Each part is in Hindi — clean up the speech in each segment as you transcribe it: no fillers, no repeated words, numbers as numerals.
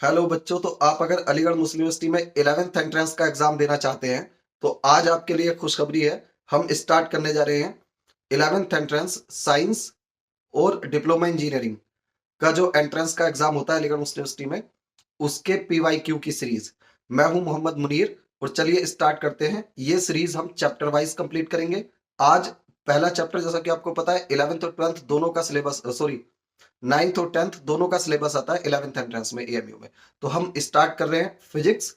हेलो बच्चों, तो आप अगर अलीगढ़ मुस्लिम यूनिवर्सिटी में 11th एंट्रेंस का एग्जाम देना चाहते हैं तो आज आपके लिए खुशखबरी है। हम स्टार्ट करने जा रहे हैं 11th एंट्रेंस साइंस और डिप्लोमा इंजीनियरिंग का जो एंट्रेंस का एग्जाम होता है अलीगढ़ मुस्लिम यूनिवर्सिटी में, उसके पीवाईक्यू की सीरीज। मैं हूं मोहम्मद मुनीर और चलिए स्टार्ट करते हैं। ये सीरीज हम चैप्टर वाइज कंप्लीट करेंगे। आज पहला चैप्टर, जैसा कि आपको पता है, 11th और 12th दोनों का सिलेबस, सॉरी, 9th और 10th दोनों का सिलेबस आता है 11th एंट्रेंस में एएमयू में। तो हम स्टार्ट कर रहे हैं फिजिक्स,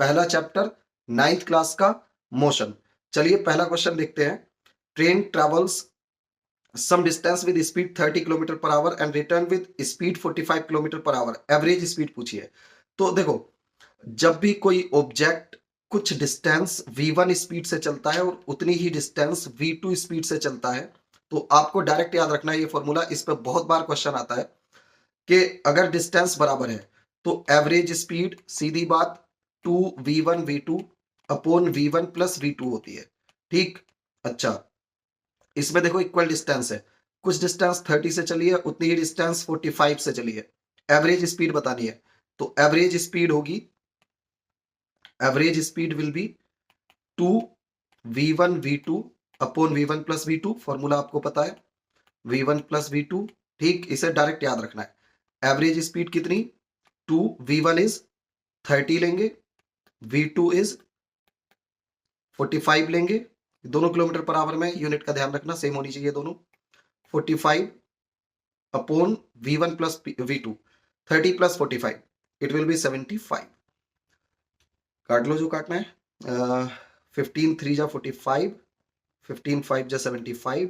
पहला चैप्टर, 9th क्लास का, मोशन। चलिए पहला क्वेश्चन देखते हैं। Train travels some distance with speed 30 kilometre per hour and return with speed 45 kilometre per hour, average speed पूछी है। तो देखो, जब भी कोई ऑब्जेक्ट कुछ डिस्टेंस v1 स्पीड से चलता है और उतनी ही डिस्टेंस v2 स्पीड से चलता है, तो आपको डायरेक्ट याद रखना है ये फॉर्मूला। इस पर बहुत बार क्वेश्चन आता है कि अगर डिस्टेंस बराबर है तो एवरेज स्पीड सीधी बात 2v1v2 upon v1 plus v2 होती है। ठीक। अच्छा, इसमें देखो इक्वल डिस्टेंस है, कुछ डिस्टेंस 30 से चली है, उतनी ही डिस्टेंस 45 से चली है। एवरेज स्पीड बतानी है, तो एवरेज स्पीड होगी, average speed will be 2v1v2 upon v1 plus v2। Formula आपको पता है, v1 प्लस v2। ठीक, इसे डायरेक्ट याद रखना है। एवरेज स्पीड कितनी, 2v1 इज 30 लेंगे, v2 इज 45 लेंगे। दोनों किलोमीटर पर आवर में, यूनिट का ध्यान रखना सेम होनी चाहिए दोनों। 45 upon v1 plus v2, 30 plus 45, it will B 75। काट लो जो काटना है। 15 3 जा 45, 15 5 जा 75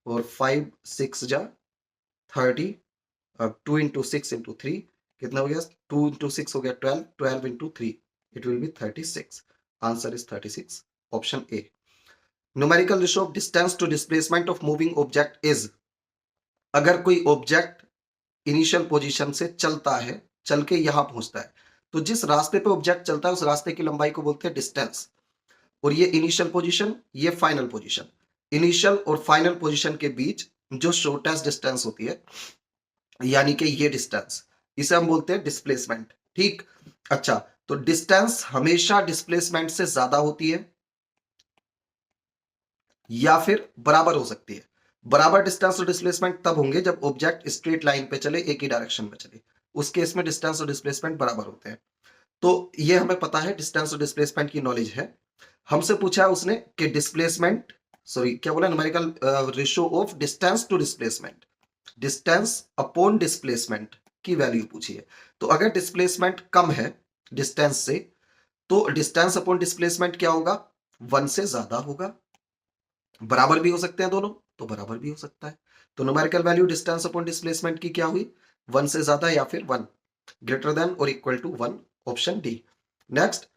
और 5 6 जा 30। अब 2 इंटू 6 इंटू 3 कितना हो गया, 2 इंटू 6 हो गया 12, 12 into 3 it will be 36। Answer is 36, option A. Numerical ratio of distance to displacement of moving object is, अगर कोई ऑब्जेक्ट इनिशियल पोजीशन से चलता है, चल के यहां पहुंचता है, तो जिस रास्ते पे ऑब्जेक्ट चलता है उस रास्ते की लंबाई को बोलते हैं डिस्टेंस। और ये इनिशियल पोजीशन, ये फाइनल पोजीशन। इनिशियल और फाइनल पोजीशन के बीच जो शॉर्टेस्ट डिस्टेंस होती है, यानी कि ये डिस्टेंस, इसे हम बोलते हैं डिस्प्लेसमेंट। ठीक। अच्छा, तो डिस्टेंस हमेशा डिस्प्लेसमेंट से ज्यादा होती है या फिर बराबर हो सकती है। बराबर डिस्टेंस और डिस्प्लेसमेंट तब होंगे जब ऑब्जेक्ट स्ट्रेट लाइन पे चले, एक ही डायरेक्शन में चले, उस केस में डिस्टेंस और डिस्प्लेसमेंट बराबर होते हैं। तो ये हमें पता है, डिस्टेंस और डिस्प्लेसमेंट की नॉलेज है। हमसे पूछा है उसने कि डिस्प्लेसमेंट, सॉरी क्या बोला, numerical ratio of distance to displacement, distance upon displacement की वैल्यू पूछी है। तो अगर डिस्प्लेसमेंट कम है डिस्टेंस से, तो डिस्टेंस अपॉन डिस्प्लेसमेंट क्या होगा, 1 से ज्यादा होगा। बराबर भी हो सकते हैं दोनों, तो बराबर भी हो सकता है। तो numerical value distance upon displacement की क्या हुई, 1 से ज्यादा या फिर 1 ग्रेटर देन और equal to 1, option D. Next,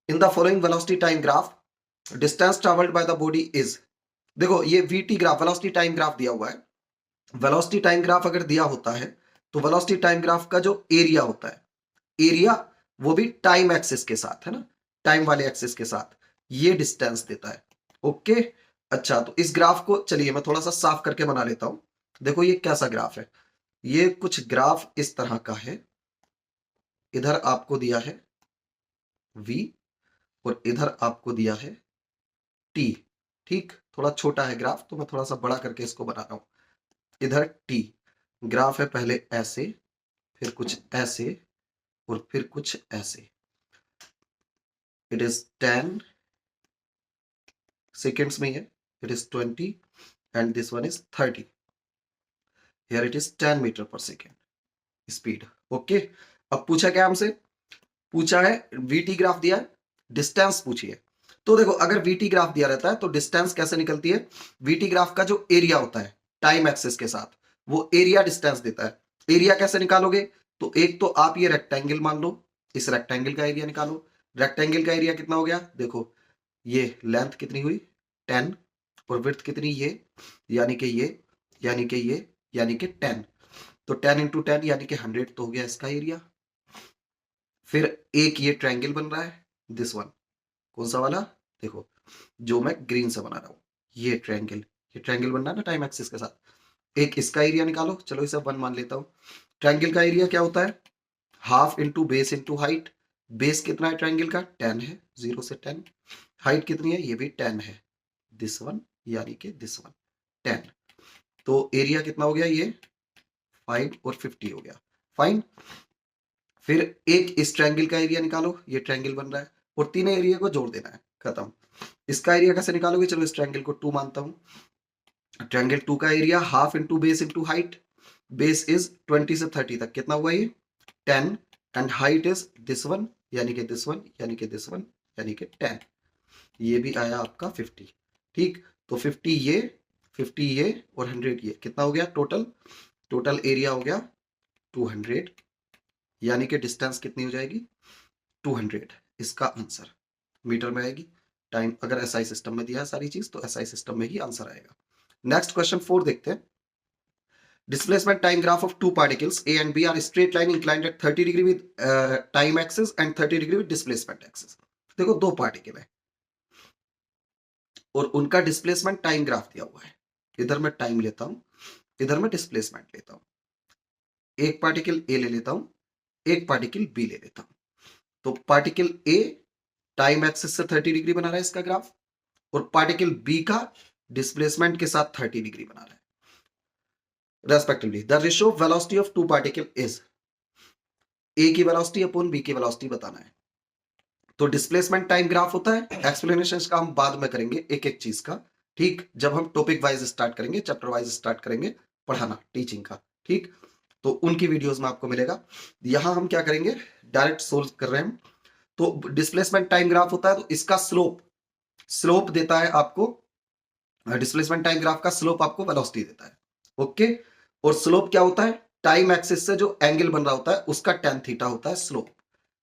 in the following velocity time graph distance travelled by the body is, देखो ये VT graph, velocity time graph दिया हुआ है। वेलोसिटी टाइम ग्राफ अगर दिया होता है तो वेलोसिटी टाइम ग्राफ का जो एरिया होता है, एरिया वो भी टाइम एक्सिस के साथ है ना, टाइम वाले एक्सिस के साथ ये डिस्टेंस देता है। ओके। अच्छा, तो इस ग्राफ को चलिए मैं थोड़ा सा साफ करके बना लेता हूं। देखो ये कैसा ग्राफ है, ये कुछ ग्राफ इस तरह का है। इधर आपको दिया है v और इधर आपको दिया है t। ठीक, थोड़ा छोटा है ग्राफ तो मैं थोड़ा सा बड़ा करके इसको बना रहा हूं। इधर t ग्राफ है, पहले ऐसे, फिर कुछ ऐसे और फिर कुछ ऐसे। इट इज 10 सेकेंड्स में है, it is 20 and this one is 30। Here it is 10 metre per second speed. Okay. अब पूछा क्या हमसे, पूछा है वीटी ग्राफ दिया है, डिस्टेंस पूछी है। तो देखो, अगर वीटी ग्राफ दिया रहता है तो डिस्टेंस कैसे निकलती है, वीटी ग्राफ का जो एरिया होता है टाइम एक्सिस के साथ, वो एरिया डिस्टेंस देता है। एरिया कैसे निकालोगे, तो एक तो आप ये रेक्टेंगल मान लो, इस रेक्टेंगल का एरिया निकालो। रेक्टेंगल का एरिया कितना हो गया, देखो ये लेंथ कितनी हुई 10 और विड्थ कितनी ये, यानी कि ये, यानी कि ये, यानी कि 10। तो 10 इंटू 10 यानी कि 100 तो हो गया इसका एरिया। फिर एक ये ट्रायंगल बन रहा है, दिस वन, कौन सा वाला, देखो जो मैं ग्रीन से बना रहा हूं, ये ट्रायंगल, ये ट्रायंगल बन रहा है ना टाइम एक्सिस के साथ। एक इसका एरिया निकालो, चलो इसे 1 मान लेता हूं। ट्रायंगल का एरिया क्या होता है, half into base into height. Base कितना है ट्राइंगल का? 10 है, 0 से 10। हाइट कितनी है? ये भी 10 है, दिस वन यानी कि दिस वन 10। तो एरिया कितना हो गया? ये 5 और 50 हो गया। फाइन। फिर एक इस ट्रायंगल का एरिया निकालो, ये ट्रायंगल बन रहा है, और तीनों एरिया को जोड़ देना है, खत्म। इसका एरिया कैसे निकालोगे? चलो इस ट्रायंगल को 2 मानता हूं। ट्रायंगल 2 का area half into base into height. Base is 20 से 30 तक, कितना हुआ ये? 10। And height is this one यानी कि दिस वन यानी कि दिस वन यानी कि 10। ये भी आया आपका 50। ठीक, तो 50 ये और 100 ये, कितना हो गया टोटल? टोटल एरिया हो गया 200, यानी कि डिस्टेंस कितनी हो जाएगी? 200। इसका आंसर मीटर में आएगी। टाइम अगर एसआई सिस्टम में दिया है सारी चीज, तो एसआई सिस्टम में ही आंसर आएगा। नेक्स्ट क्वेश्चन 4 देखते हैं। Displacement time graph of two particles A and B are straight line inclined at 30 degree with time axis and 30 degree with displacement axis। देखो दो पार्टिकल है और उनका डिस्प्लेसमेंट टाइम ग्राफ दिया हुआ है। इधर मैं टाइम लेता हूं, इधर मैं डिस्प्लेसमेंट लेता हूं। एक पार्टिकल ए ले लेता हूं, एक पार्टिकल बी ले लेता हूं। तो पार्टिकल ए टाइम एक्सिस से 30 डिग्री बना रहा है इसका ग्राफ, और पार्टिकल बी का डिस्प्लेसमेंट के साथ 30 डिग्री बना रहा है respectively. The ratio of velocity of two particle is, A की वेलोसिटी अपॉन बी की वेलोसिटी बताना है। तो डिस्प्लेसमेंट टाइम ग्राफ होता है, एक्सप्लेनेशन का हम बाद में करेंगे एक एक चीज का। ठीक, जब हम टॉपिक वाइज स्टार्ट करेंगे, चैप्टर वाइज स्टार्ट करेंगे पढ़ाना टीचिंग का। ठीक, तो उनकी वीडियोस में आपको मिलेगा। यहां हम क्या करेंगे, डायरेक्ट सोल्व कर रहे हैं। तो डिस्प्लेसमेंट टाइम ग्राफ होता है, तो इसका स्लोप, स्लोप देता है आपको, डिस्प्लेसमेंट टाइम ग्राफ का स्लोप आपको वेलोसिटी देता है। ओके, और स्लोप क्या होता है? टाइम एक्सिस से जो एंगल बन रहा होता है उसका tan थीटा होता है slope.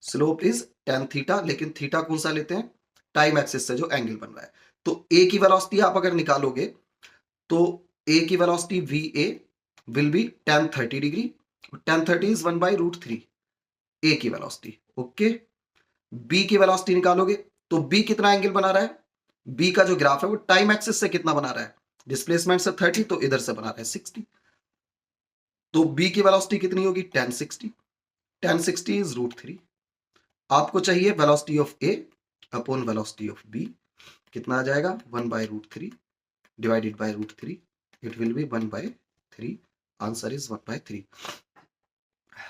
Slope is tan theta, लेकिन थीटा कौन सा लेते हैं? टाइम एक्सिस से जो एंगल बन रहा है। तो ए की वेलोसिटी आप अगर निकालोगे, तो ए की velocity V A will be tan 30 degree. tan 30 is 1/√3 ए की वेलोसिटी। ओके, बी की वेलोसिटी निकालोगे, तो बी कितना एंगल बना रहा है? बी का जो ग्राफ है वो टाइम एक्सिस से कितना बना रहा है? डिस्प्लेसमेंट से 30, तो इधर से बना रहा है 60। तो बी की वेलोसिटी कितनी होगी? tan 60। tan 60 इज √3। आपको चाहिए velocity of A upon velocity of B, कितना आ जाएगा? 1/√3 divided by √3, it will be 1/3। Answer is 1/3।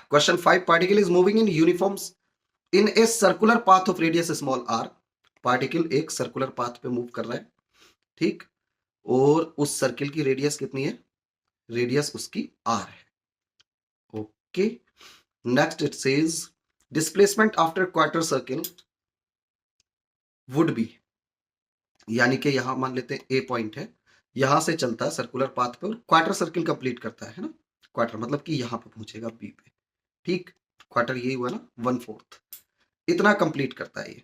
Question 5, particle is moving in uniforms in a circular path of radius small R. Particle एक सर्कुलर पाथ पे मूव कर रहा है, ठीक, और उस सर्किल की रेडियस कितनी है? रेडियस उसकी आर है। Okay, next it says displacement after quarter circle would be, यानी कि यहां मान लेते हैं ए पॉइंट है, यहां से चलता है सर्कुलर पाथ पे और क्वार्टर सर्किल कंप्लीट करता है ना। क्वार्टर मतलब कि यहां पे पहुंचेगा बी पे। ठीक, क्वार्टर यही हुआ ना, 1/4 इतना कंप्लीट करता है ये,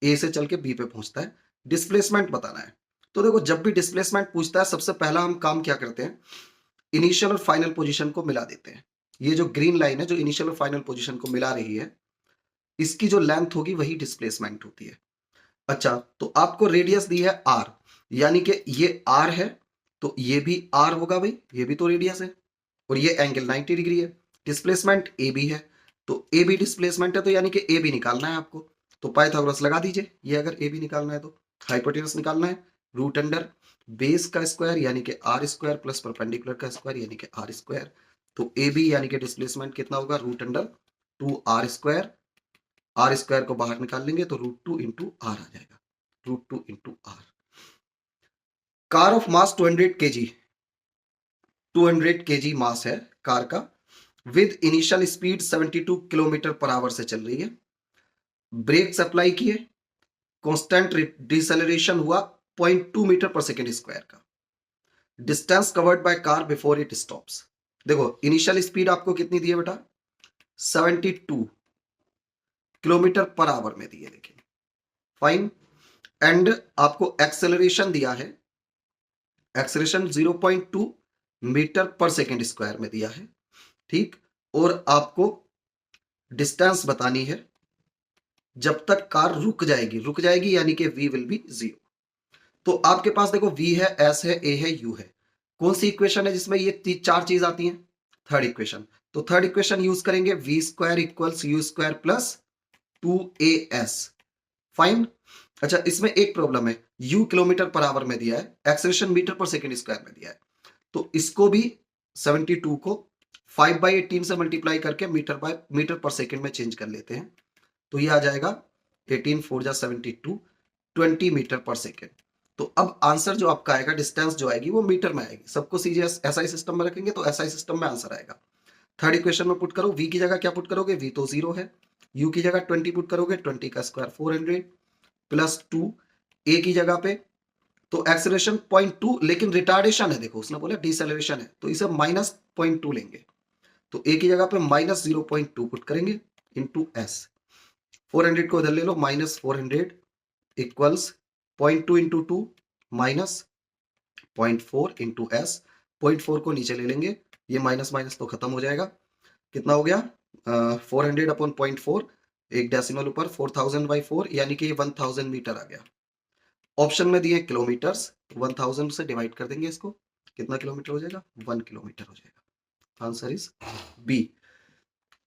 ए से चल के बी पे पहुंचता है। डिस्प्लेसमेंट बताना है। तो देखो जब भी डिस्प्लेसमेंट पूछता है, सबसे पहला हम काम क्या करते हैं? इनिशियल और फाइनल पोजीशन को मिला देते हैं। ये जो ग्रीन लाइन है जो इनिशियल और फाइनल पोजीशन को मिला रही है, इसकी जो लेंथ होगी वही डिस्प्लेसमेंट होती है। अच्छा, तो आपको रेडियस दी है आर, यानी कि ये आर है, तो ये भी आर होगा भाई, ये भी तो रेडियस है, और ये एंगल 90 डिग्री है। डिस्प्लेसमेंट ए बी है, तो ए बी डिस्प्लेसमेंट है, तो यानी कि ए बी निकालना है आपको। तो पाइथागोरस लगा दीजिए, ये अगर ए बी निकालना है तो हाइपोटेनस निकालना है, रूट अंडर बेस का स्क्वायर यानी कि आर स्क्वायर प्लस परपेंडिकुलर का स्क्वायर यानी कि आर स्क्वायर। तो ए बी यानी कि डिस्प्लेसमेंट कितना होगा? Root under 2r square. R square को बाहर निकाल लेंगे तो √2 इंटू आर आ जाएगा, √2 into R. Car of mass 200 kg, 200 kg mass है कार का, with initial speed 72 kilometre per hour से चल रही है। ब्रेक अप्लाई किए, कांस्टेंट डिसेलरेशन हुआ 0.2 मीटर पर सेकेंड स्क्वायर का। Distance covered by car before it stops. देखो इनिशियल स्पीड आपको कितनी दी है बेटा? 72 किलोमीटर पर आवर में दी है, देखिए फाइन। एंड आपको एक्सेलरेशन दिया है, acceleration 0.2 metre per second square में दिया है, ठीक, और आपको डिस्टेंस बतानी है जब तक कार रुक जाएगी यानी कि v विल बी 0। तो आपके पास देखो v है, s है, a है, u है। कौन सी इक्वेशन है जिसमें ये चार चीज आती हैं? Third equation. तो थर्ड इक्वेशन यूज करेंगे, v square equals you square plus 2as। Fine. अच्छा, इसमें एक प्रॉब्लम है, u किलोमीटर पर आवर में दिया है, एक्सेलरेशन मीटर पर सेकंड स्क्वायर में दिया है, तो इसको भी 72 को 5/18 से मल्टीप्लाई करके मीटर पर सेकंड में चेंज कर लेते हैं, तो ये आ जाएगा 18 4 जा 72, 20 मीटर पर सेकेंड। तो अब आंसर जो आपका आएगा, डिस्टेंस जो आएगी वो मीटर में आएगी। सबको सीधे एसआई सिस्टम में रखेंगे तो एसआई सिस्टम में आंसर आएगा। थर्ड इक्वेशन में पुट करो, v की जगह क्या पुट करोगे, v तो 0 है, u की जगह 20 पुट करोगे, 20 का स्क्वायर 400 प्लस 2 a की जगह पे, तो एक्सेलरेशन 0.2, लेकिन रिटार्डेशन है, देखो उसने बोला डिसेलरेशन है, तो इसे माइनस 0.2 लेंगे, तो a की जगह पे माइनस 0.2 पुट करेंगे इंटू एस। 400 को इधर ले लो, minus 400 equals 0.2 into 2 minus 0.4 into S. 0.4 को नीचे ले लेंगे, ये माइनस माइनस तो खत्म हो जाएगा, कितना हो गया 400 अपॉन 0.4, एक डेसिमल ऊपर 4000/4, यानी कि 1000 मीटर आ गया। ऑप्शन में दिए किलोमीटर्स, 1000 से डिवाइड कर देंगे इसको, कितना किलोमीटर हो जाएगा, 1 किलोमीटर हो जाएगा। Answer is B.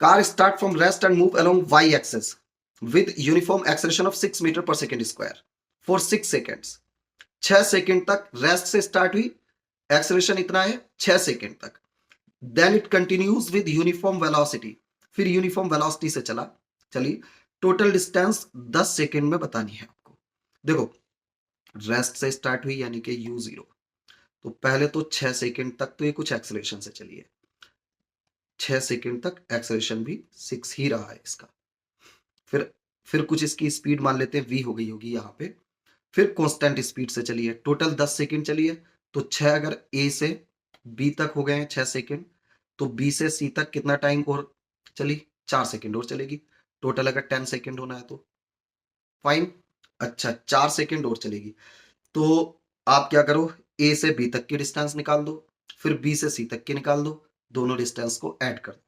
Car start from rest and move along Y axis with uniform acceleration of 6 metre per second square for 6 seconds. 6 second तक रेस्ट से स्टार्ट हुई, एक्सेलरेशन इतना है 6 सेकेंड तक, then it continues with uniform velocity, फिर यूनिफॉर्म वेलोसिटी से चलिए टोटल डिस्टेंस 10 सेकेंड में बतानी है आपको। देखो रेस्ट से स्टार्ट हुई यानी कि u0, तो पहले तो 6 सेकेंड तक तो ये कुछ एक्सेलरेशन से चली है, 6 सेकेंड तक एक्सेलरेशन भी 6 ही रहा है इसका, फिर कुछ इसकी स्पीड मान लेते हैं v हो गई होगी यहाँ पे, फिर कांस्टेंट स्पीड से चली है, टोटल 10 सेकेंड चली है, तो 6 अगर a से b तक हो गए हैं 6 सेकेंड, तो b से c तक कितना टाइम और चली, 4 सेकेंड और चलेगी, टोटल अगर 10 सेकेंड होना है तो फाइन। अच्छा 4 सेकेंड और चलेगी, तो आप क्या करो, a से b तक की डिस्टेंस निकाल दो, फिर b से c तक की निकाल दो, दोनों डिस्टेंस को ऐड कर दो।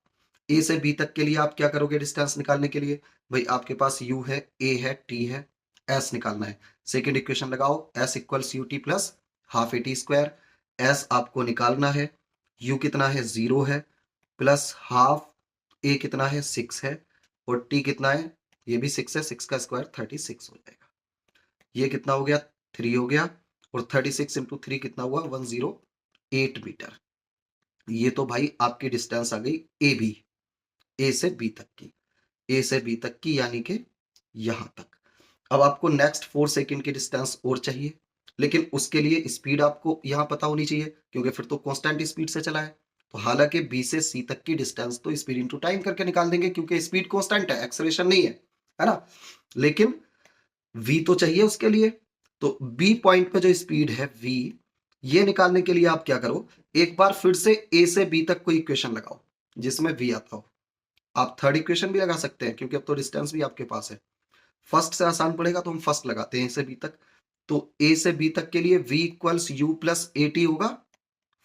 ए से बी तक के लिए आप क्या करोगे डिस्टेंस निकालने के लिए, भाई आपके पास u है, a है, t है, s निकालना है, सेकेंड इक्वेशन लगाओ, s equals U T plus half A T square, s आपको निकालना है, u कितना है 0 है, प्लस हाफ a कितना है 6 है, और t कितना है, ये भी 6 है, 6 का स्क्वायर 36 हो जाएगा, ये कितना हो गया 3 हो गया, और 36 इंटू 3 कितना हुआ 108 मीटर। ये तो भाई आपकी डिस्टेंस आ गई ए बी, ए से बी तक की, ए से बी तक की यानी कि यहां तक। अब आपको नेक्स्ट 4 सेकेंड की डिस्टेंस और चाहिए, लेकिन उसके लिए स्पीड आपको यहां पता होनी चाहिए, क्योंकि फिर तो कांस्टेंट स्पीड से चला है, तो हालांकि बी से सी तक की डिस्टेंस तो स्पीड इनटू टाइम करके निकाल देंगे, क्योंकि स्पीड कांस्टेंट है, एक्सेलरेशन नहीं है ना, लेकिन वी तो चाहिए उसके लिए, तो बी पॉइंट पे जो स्पीड है वी, ये निकालने के लिए आप क्या करो, एक बार फिर से ए से बी तक कोई इक्वेशन लगाओ जिसमें वी आता हो। आप थर्ड इक्वेशन भी लगा सकते हैं, क्योंकि अब तो डिस्टेंस भी आपके पास है, फर्स्ट से आसान पड़ेगा तो हम फर्स्ट लगाते हैं ए से बी तक, तो ए से बी तक के लिए v equals you plus A T होगा,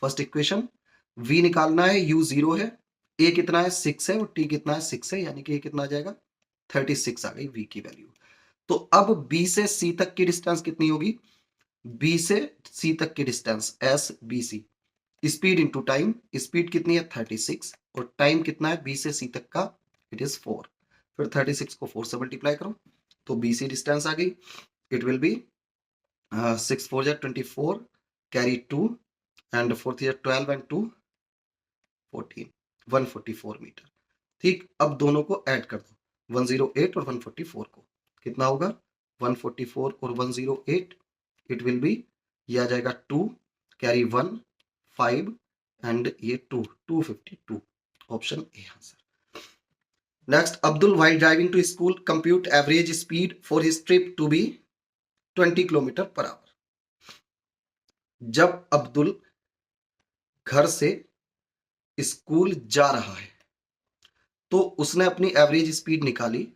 फर्स्ट इक्वेशन। v निकालना है, u 0 है, a कितना है 6 है, और t कितना है 6 है, यानी कि कितना आ जाएगा 36 आ गई v की वैल्यू। तो अब b से c तक की डिस्टेंस कितनी होगी, b से c तक की distance S B C, speed into time, speed कितनी है 36, और टाइम कितना है b से c तक का, इट इज 4, फिर 36 को 4 से मल्टीप्लाई करो, तो b से डिस्टेंस आ गई, इट विल बी 6 4 जा 24, कैरी 2 एंड 4 3 12 एंड 2 14, 144 मीटर। ठीक, अब दोनों को ऐड कर दो, 108 और 144 को, कितना होगा 144 और 108, इट विल बी, ये आ जाएगा 2, कैरी 1 5 एंड ये 252, option A answer. Next, Abdul while driving to school compute average speed for his trip to be 20 kilometre per our. जब अब्दुल घर से स्कूल जा रहा है तो उसने अपनी एवरेज स्पीड निकाली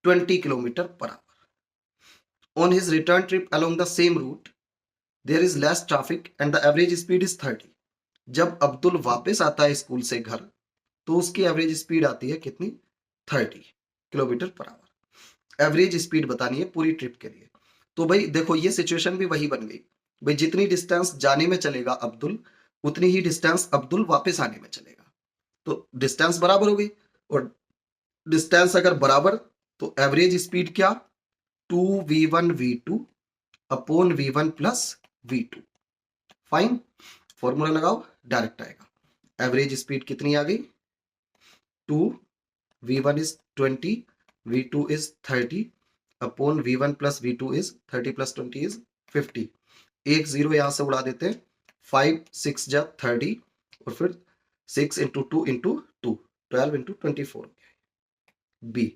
20 kilometre per hour. On his return trip along the same route there is less traffic and the average speed is 30। जब अब्दुल वापस आता है स्कूल से घर तो उसकी एवरेज स्पीड आती है कितनी, 30 kilometre per hour. Average speed बतानी है पूरी ट्रिप के लिए। तो भाई देखो ये सिचुएशन भी वही बन गई, भाई जितनी डिस्टेंस जाने में चलेगा अब्दुल, उतनी ही डिस्टेंस अब्दुल वापस आने में चलेगा। तो डिस्टेंस बराबर हो गई, और डिस्टेंस अगर बराबर तो एवरेज स्पीड क्या, 2v1v2 upon v1 plus v2। Fine, formula लगाओ, डायरेक्ट आएगा। एवरेज स्पीड कितनी आ गई, 2, v1 is 20, v2 is 30 upon v1 plus v2 is 30 plus 20 is 50। एक जीरो यहां से उड़ा देते हैं, 5 6 जा 30, और फिर 6 into 2 into 2, 12 into 24। B,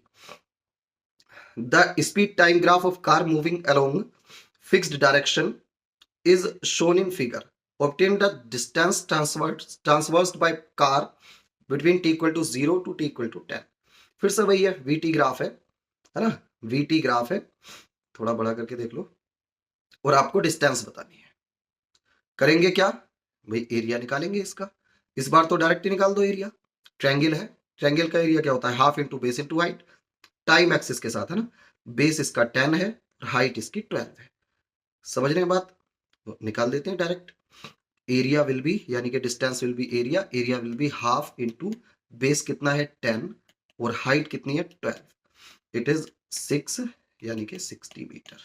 the speed time graph of car moving along fixed direction is shown in figure. Obtain the distance traversed by car between t equal to 0 to t equal to 10। फिर से वही है, vt ग्राफ है ना, vt ग्राफ है, थोड़ा बड़ा करके देख लो, और आपको डिस्टेंस बतानी है। करेंगे क्या भाई, एरिया निकालेंगे इसका। इस बार तो डायरेक्ट ही निकाल दो एरिया, ट्रायंगल है, ट्रायंगल का एरिया क्या होता है, half into base into height, time axis के साथ है ना। बेस इसका 10 है, हाइट इसकी 12 है। समझ रहे हैं बात, तो निकाल देते हैं डायरेक्ट। एरिया विल बी, यानी कि distance will be area, area will be half into base कितना है 10 और हाइट कितनी है 12, इट इज 6 यानी कि 60 मीटर।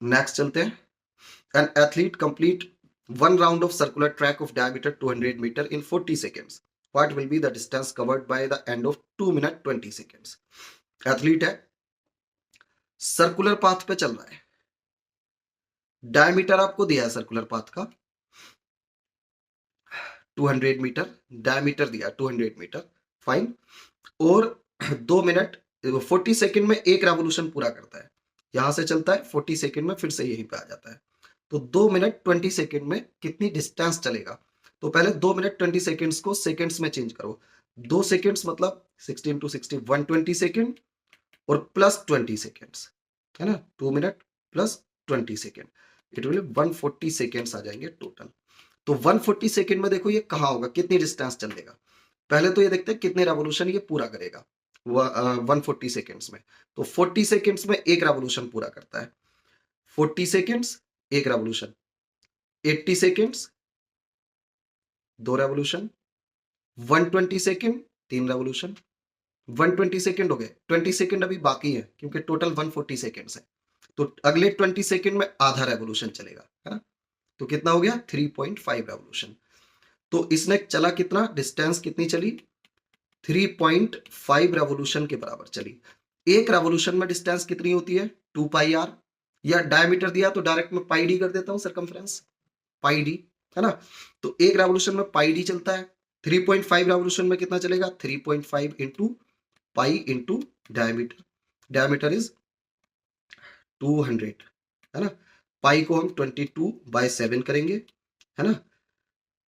नेक्स्ट चलते हैं। An athlete complete one round of circular track of diameter 200 metre in 40 seconds, what will be the distance covered by the end of 2 minute 20 seconds. Athlete है, सर्कुलर पाथ पे चल रहा है, डायमीटर आपको दिया है सर्कुलर पाथ का 200 मीटर, डायमीटर दिया 200 मीटर, फाइन। और 2 मिनट 40 सेकंड में एक रेवोल्यूशन पूरा करता है, यहां से चलता है 40 सेकंड में फिर से यहीं पे आ जाता है। तो 2 मिनट 20 सेकंड में कितनी डिस्टेंस चलेगा, तो पहले 2 मिनट 20 सेकंड्स को सेकंड्स में चेंज करो। 2 सेकंड्स मतलब 16 टू 60 120 सेकंड और प्लस 20 सेकंड्स, है ना, 2 minute plus 20 second, it will 140 seconds आ जाएंगे टोटल। तो 140 सेकंड में देखो ये कहां होगा, कितनी डिस्टेंस चलेगा। पहले तो ये देखते हैं कितने रेवोल्यूशन ये पूरा करेगा 140 सेकंड्स में। तो 40 सेकंड्स में एक रेवोल्यूशन पूरा करता है, 40 सेकंड्स एक रेवोल्यूशन, 80 सेकंड्स दो रेवोल्यूशन, 120 सेकंड तीन रेवोल्यूशन, 120 सेकंड हो गए, 20 सेकंड अभी बाकी है क्योंकि टोटल 140 सेकंड्स है। तो अगले 20 सेकंड में आधा रेवोल्यूशन चलेगा, है ना। तो कितना हो गया 3.5 रेवोल्यूशन। तो इसने चला कितना, डिस्टेंस कितनी चली 3.5 रेवोल्यूशन के बराबर चली। एक रेवोल्यूशन में डिस्टेंस कितनी होती है 2 पाई आर, या डायमीटर दिया तो डायरेक्ट में पाई डी कर देता हूं, सरकमफ्रेंस पाई डी, है ना। तो एक रेवोल्यूशन में पाई डी चलता है, 3.5 रेवोल्यूशन में कितना चलेगा 3.5 into pi into diameter, diameter is 200, है ना। पाई को हम 22/7 करेंगे, है ना।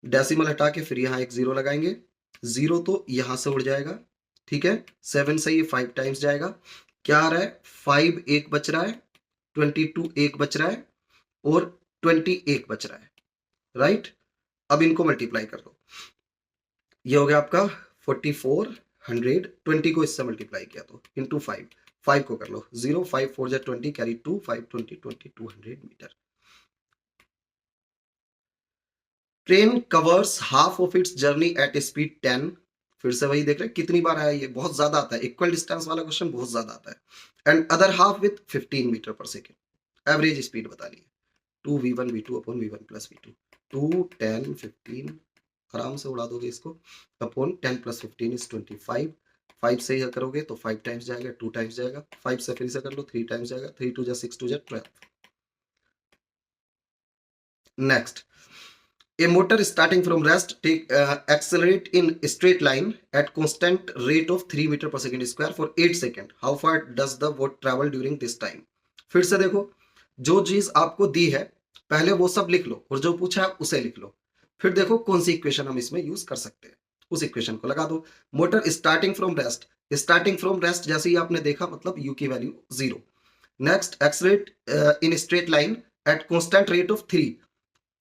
डेसिमल हटा के फिर यहां एक जीरो लगाएंगे, जीरो तो यहां से उड़ जाएगा, ठीक है। 7 से ये 5 टाइम्स जाएगा, क्या आ रहा है 5 एक बच रहा है, 22 एक बच रहा है, और 20 एक बच रहा है, राइट। अब इनको मल्टीप्लाई कर दो, ये हो गया आपका 4400, 20 को इससे मल्टीप्लाई किया तो इंटू 5, 5 को कर लो 0, 5 4 जा 20, carry 2, 5 20 20 200 metre. Train covers half of its journey at speed 10, फिर से वही देख रहे हैं कितनी बार आया, ये बहुत ज्यादा आता है, इक्वल डिस्टेंस वाला क्वेश्चन बहुत ज्यादा आता है। And other half with 15 metre per second. Average speed बतानी है, 2v1v2 upon v1 plus v2, 2 10 15, आराम से उड़ा दोगे इसको, अपॉन 10 प्लस 15 इज 25, 5 से यह करोगे तो 5 टाइम्स जाएगा, 2 टाइम्स जाएगा, 5 से फिर से कर लो 3 टाइम्स जाएगा, 3 2 जा 6 2 जा 12। Next, a motor starting from rest accelerate in straight line at constant rate of 3 meter per second square for 8 second, how far does the boat travel during this time। फिर से देखो, जो चीज आपको दी है पहले वो सब लिख लो, और जो पूछा है उसे लिख लो, फिर देखो कौन सी इक्वेशन हम इसमें यूज कर सकते हैं, उस इक्वेशन को लगा दो। Motor starting from rest, starting from rest जैसे ही आपने देखा मतलब यू की value 0। Next, accelerate in straight line at constant rate of 3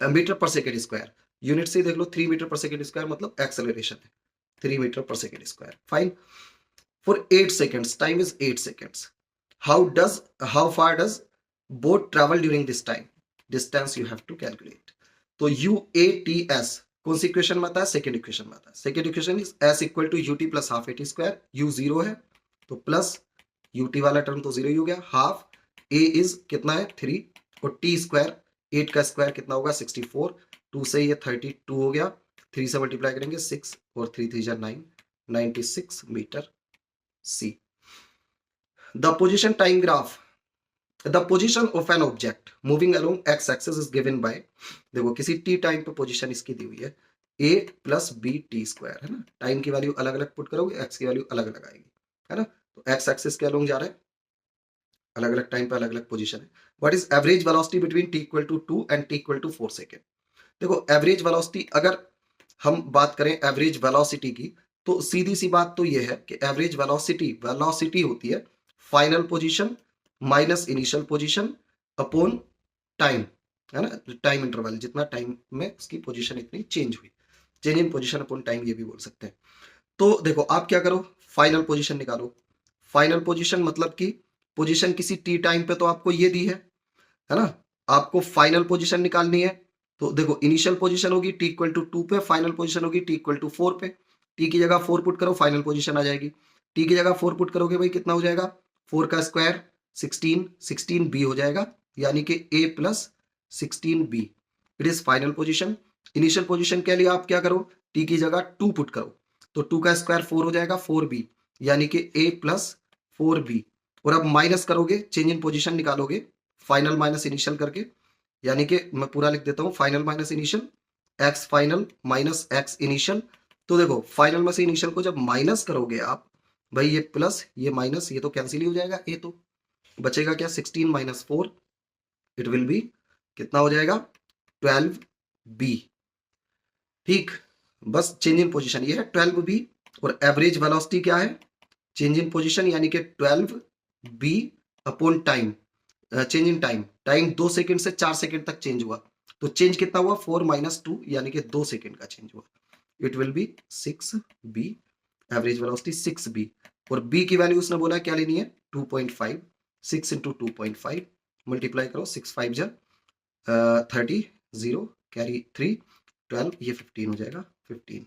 metre per second square, unit से देख लो 3 मीटर पर सेकेंड स्क्वायर मतलब एक्सेलरेशन है 3 metre per second square, fine. For 8 seconds, time is 8 seconds, how far does boat travel during this time, distance you have to calculate. तो UATS कौन सी इक्वेशन में आता है? सेकेंड इक्वेशन में आता है। Second equation is S equal to UT plus half AT square, U zero है तो प्लस यूटी वाला टर्म तो जीरो ही हो गया, हाफ ए इज कितना है 3 और टी स्क्वायर 8 का स्क्वायर कितना होगा 64, 2 से ये 32 हो गया, 3 से मल्टीप्लाई करेंगे 6 और 3 3 9, 96 metre C. The position time graph, the position of an object moving along X axis is given by, देखो किसी टी टाइम पे पोजीशन इसकी दी हुई है ए प्लस बी टी स्क्वायर, है ना, टाइम की वैल्यू अलग अलग पुट करोगे एक्स की वैल्यू अलग अलग आएगी, है ना, तो एक्स एक्सिस के अलोंग जा रहा है, अलग अलग टाइम पे अलग अलग पोजीशन है। What is average velocity between T equal to 2 and T equal to 4 second. देखो एवरेज वेलोसिटी अगर हम बात करें एवरेज वेलोसिटी की, तो सीधी सी बात तो ये है कि एवरेज वेलोसिटी, वेलोसिटी होती है final position minus initial position upon time, है ना, टाइम इंटरवल, जितना टाइम में उसकी पोजीशन इतनी चेंज हुई, change in position upon time ये भी बोल सकते हैं। तो देखो आप क्या करो, फाइनल पोजीशन निकालो। फाइनल पोजीशन मतलब कि पोजीशन किसी टी टाइम पे तो आपको ये दी है ना, आपको फाइनल पोजीशन निकालनी है। तो देखो इनिशियल पोजीशन होगी टी इक्वल टू 2 पे, फाइनल पोजीशन होगी टी इक्वल टू 4 पे। टी की जगह 4 पुट करो, फाइनल पोजीशन आ जाएगी। टी की जगह 4 पुट करोगे भाई कितना हो जाएगा, 4 का स्क्वायर 16, 16 बी हो जाएगा, यानी कि A plus 16 B, it is final position. Initial position के लिए आप क्या करो, टी की जगह 2 पुट करो, तो 2 का स्क्वायर 4 हो जाएगा 4 बी, यानी कि ए प्लस 4 बी। और अब माइनस करोगे, चेंज इन पोजीशन निकालोगे फाइनल माइनस इनिशियल करके, यानी कि मैं पूरा लिख देता हूं, final minus initial, x final minus x initial. तो देखो फाइनल में से इनिशियल को जब माइनस करोगे आप, भाई ये प्लस ये माइनस ये तो कैंसिल ही हो जाएगा, ये तो बचेगा क्या 16 माइनस 4, इट विल बी कितना हो जाएगा 12 बी। ठीक, बस चेंज इन पोजीशन ये है 12 बी, और एवरेज वेलोसिटी क्या है, चेंज इन पोजीशन यानी कि 12 B upon time, change in time, time 2 second से 4 सेकंड तक चेंज हुआ, तो चेंज कितना हुआ 4 माइनस 2, यानी कि 2 सेकंड का चेंज हुआ, it will be 6 B, average velocity 6 B. और बी की वैल्यू उसने बोला क्या लेनी है 2.5, 6 इंटू 2.5 मल्टीप्लाई करो, 6 5 जा 30, 0 कैरी 3 12, ये 15 हो जाएगा 15।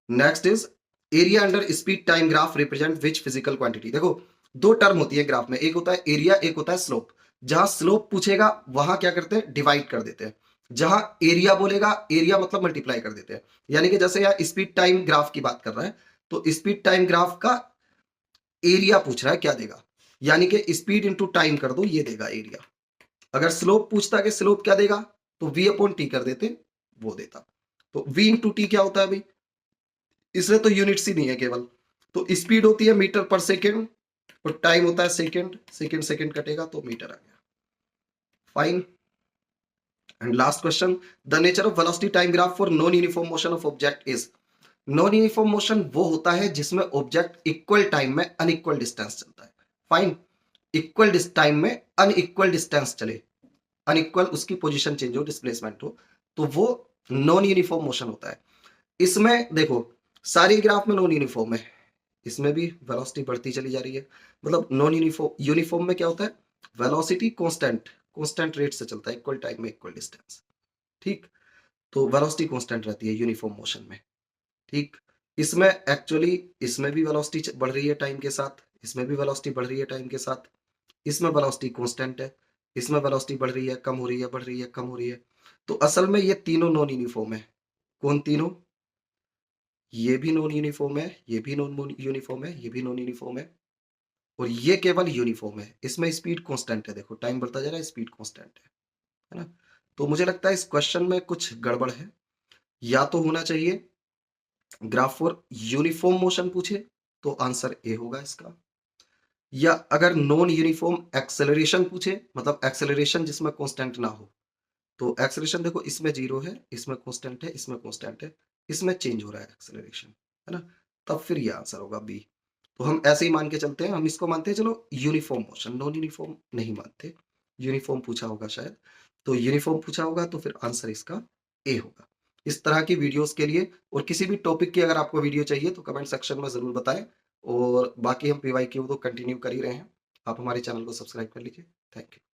Next is area under speed time graph represent which physical quantity. देखो दो टर्म होती है ग्राफ में, एक होता है एरिया, एक होता है स्लोप। जहां स्लोप पूछेगा वहां क्या करते हैं, डिवाइड कर देते हैं। जहां एरिया बोलेगा, एरिया मतलब मल्टीप्लाई कर देते हैं। यानी कि जैसे यहाँ स्पीड टाइम ग्राफ की बात कर रहा है, तो स्पीड टाइम ग्राफ का एरिया पूछ रहा है, क्या देगा, यानी कि स्पीड इंटू टाइम कर दो, ये देगा एरिया। अगर स्लोप पूछता कि स्लोप क्या देगा, तो v अपॉन टी कर देते, वो देता। तो v इंटू टी क्या होता है भाई, इसमें तो यूनिट्स ही नहीं है केवल, तो स्पीड होती है मीटर पर सेकेंड और टाइम होता है सेकेंड, सेकेंड सेकेंड कटेगा तो मीटर आ गया, fine. And last question, the nature of velocity time graph for non uniform motion of object is. Non uniform motion वो होता है जिसमें ऑब्जेक्ट इक्वल टाइम में अनइक्वल डिस्टेंस चलता है, फाइन, इक्वल टाइम में अनइक्वल डिस्टेंस चले, अनइक्वल उसकी पोजीशन चेंज हो, डिस्प्लेसमेंट हो, तो वो नॉन यूनिफॉर्म मोशन होता है। इसमें देखो सारी ग्राफ में नॉन यूनिफॉर्म है, इसमें भी वेलोसिटी बढ़ती चली जा रही है, मतलब नॉन यूनिफॉर्म, यूनिफॉर्म में क्या होता है, वेलोसिटी कांस्टेंट, कांस्टेंट रेट से चलता है, इक्वल टाइम में इक्वल डिस्टेंस, ठीक, तो वेलोसिटी कांस्टेंट रहती है यूनिफॉर्म मोशन में, ठीक। इसमें एक्चुअली इसमें भी वेलोसिटी बढ़ रही है टाइम के साथ, इसमें भी वेलोसिटी बढ़ रही है टाइम के साथ, इसमें वेलोसिटी कांस्टेंट है, इसमें वेलोसिटी बढ़ रही है, कम हो रही है, बढ़ रही है, कम हो रही है। तो असल में ये तीनों नॉन यूनिफॉर्म है। कौन तीनों, ये भी नॉन यूनिफॉर्म है, ये भी नॉन यूनिफॉर्म है, ये भी नॉन यूनिफॉर्म है, और ये केवल यूनिफॉर्म है। इसमें स्पीड कांस्टेंट है, देखो टाइम बढ़ता जा रहा है, स्पीड कांस्टेंट है ना। तो मुझे लगता है इस क्वेश्चन में कुछ गड़बड़ है, या तो होना चाहिए ग्राफ फॉर यूनिफॉर्म मोशन पूछे तो आंसर ए होगा इसका, या अगर नॉन यूनिफॉर्म एक्सेलरेशन पूछे, मतलब एक्सेलरेशन जिसमें कांस्टेंट ना हो, तो एक्सेलरेशन देखो इसमें 0 है, इसमें कांस्टेंट है, इसमें कांस्टेंट है, इसमें चेंज हो रहा है एक्सेलरेशन, है ना, तब फिर ये आंसर होगा बी। तो हम ऐसे ही मान के चलते हैं, हम इसको मानते हैं चलो यूनिफॉर्म मोशन, नॉन यूनिफॉर्म नहीं मानते, यूनिफॉर्म पूछा होगा शायद, तो यूनिफॉर्म पूछा होगा तो फिर आंसर इसका ए होगा। इस तरह की वीडियोस के लिए और किसी भी टॉपिक की अगर आपको वीडियो चाहिए तो कमेंट सेक्शन में जरूर बताएं, और बाकी हम पीवाईक्यू तो कंटिन्यू कर ही रहे हैं, आप हमारे चैनल को सब्सक्राइब कर लीजिए। Thank you.